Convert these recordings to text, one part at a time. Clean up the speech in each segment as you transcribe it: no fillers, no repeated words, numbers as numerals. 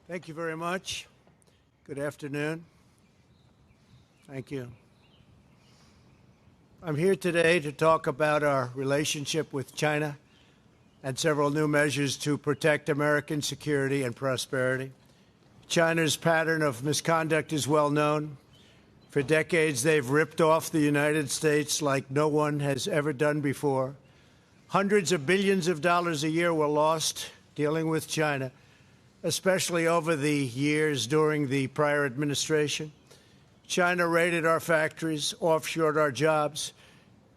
Thank you very much. Good afternoon. Thank you. I'm here today to talk about our relationship with China and several new measures to protect American security and prosperity. China's pattern of misconduct is well known. For decades, they've ripped off the United States like no one has ever done before. Hundreds of billions of dollars a year were lost dealing with China, especially over the years during the prior administration. China raided our factories, offshored our jobs,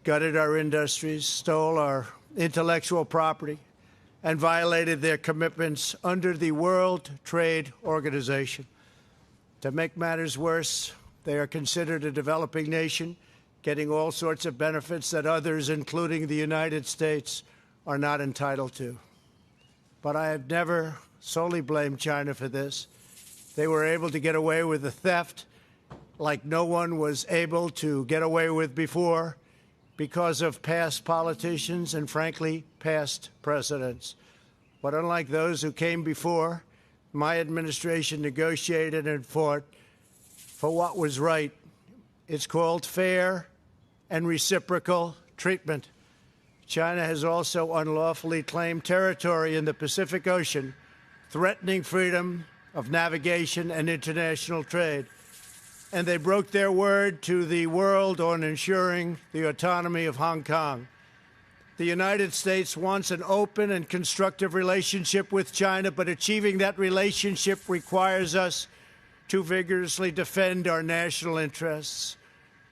gutted our industries, stole our intellectual property, and violated their commitments under the World Trade Organization. To make matters worse, they are considered a developing nation, getting all sorts of benefits that others, including the United States, are not entitled to. But I have never solely blamed China for this. They were able to get away with the theft like no one was able to get away with before because of past politicians and, frankly, past presidents. But unlike those who came before, my administration negotiated and fought for what was right. It's called fair and reciprocal treatment. China has also unlawfully claimed territory in the Pacific Ocean, threatening freedom of navigation and international trade. And they broke their word to the world on ensuring the autonomy of Hong Kong. The United States wants an open and constructive relationship with China, but achieving that relationship requires us to vigorously defend our national interests.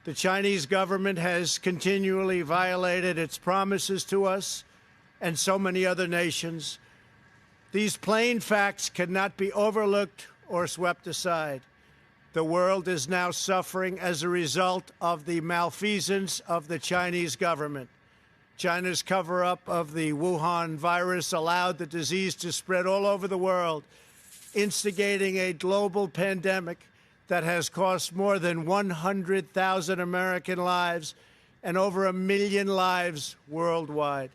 The Chinese government has continually violated its promises to us and so many other nations. These plain facts cannot be overlooked or swept aside. The world is now suffering as a result of the malfeasance of the Chinese government. China's cover-up of the Wuhan virus allowed the disease to spread all over the world, instigating a global pandemic that has cost more than 100,000 American lives and over 1 million lives worldwide.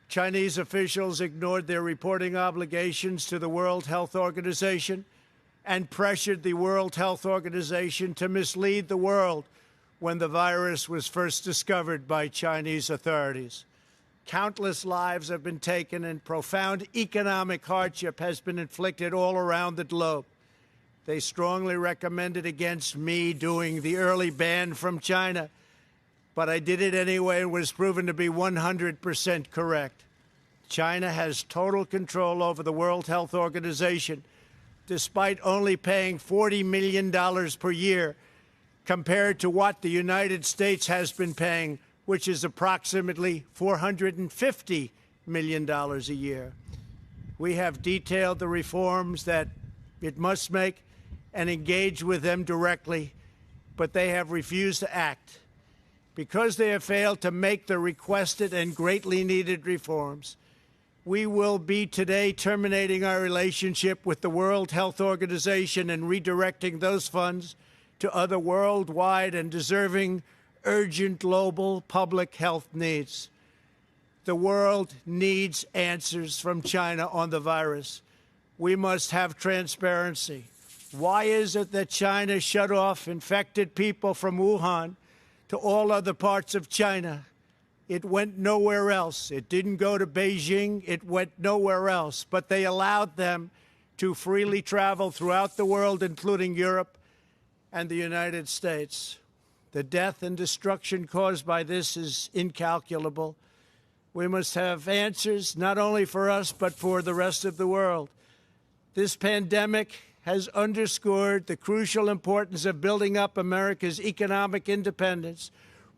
Chinese officials ignored their reporting obligations to the World Health Organization and pressured the World Health Organization to mislead the world when the virus was first discovered by Chinese authorities. Countless lives have been taken and profound economic hardship has been inflicted all around the globe. They strongly recommended against me doing the early ban from China, but I did it anyway and was proven to be 100% correct. China has total control over the World Health Organization, despite only paying $40 million per year compared to what the United States has been paying, which is approximately $450 million a year. We have detailed the reforms that it must make and engage with them directly, but they have refused to act. Because they have failed to make the requested and greatly needed reforms, we will be today terminating our relationship with the World Health Organization and redirecting those funds to other worldwide and deserving urgent global public health needs. The world needs answers from China on the virus. We must have transparency. Why is it that China shut off infected people from Wuhan to all other parts of China? It went nowhere else. It didn't go to Beijing. It went nowhere else. But they allowed them to freely travel throughout the world, including Europe and the United States. The death and destruction caused by this is incalculable. We must have answers not only for us, but for the rest of the world. This pandemic has underscored the crucial importance of building up America's economic independence,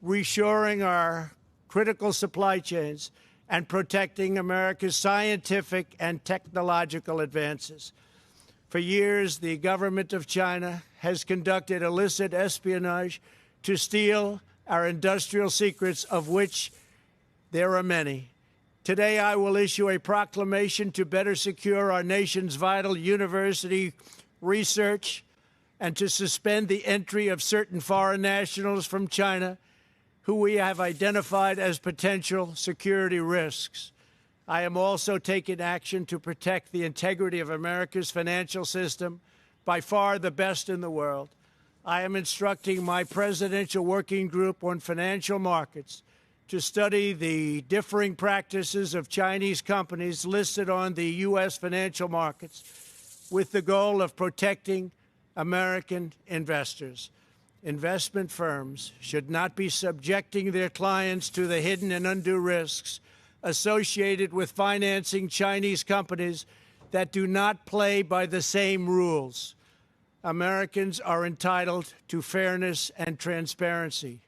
reshoring our critical supply chains, and protecting America's scientific and technological advances. For years, the government of China has conducted illicit espionage to steal our industrial secrets, of which there are many. Today, I will issue a proclamation to better secure our nation's vital university research and to suspend the entry of certain foreign nationals from China who we have identified as potential security risks. I am also taking action to protect the integrity of America's financial system, by far the best in the world. I am instructing my presidential working group on financial markets to study the differing practices of Chinese companies listed on the U.S. financial markets with the goal of protecting American investors. Investment firms should not be subjecting their clients to the hidden and undue risks associated with financing Chinese companies that do not play by the same rules. Americans are entitled to fairness and transparency.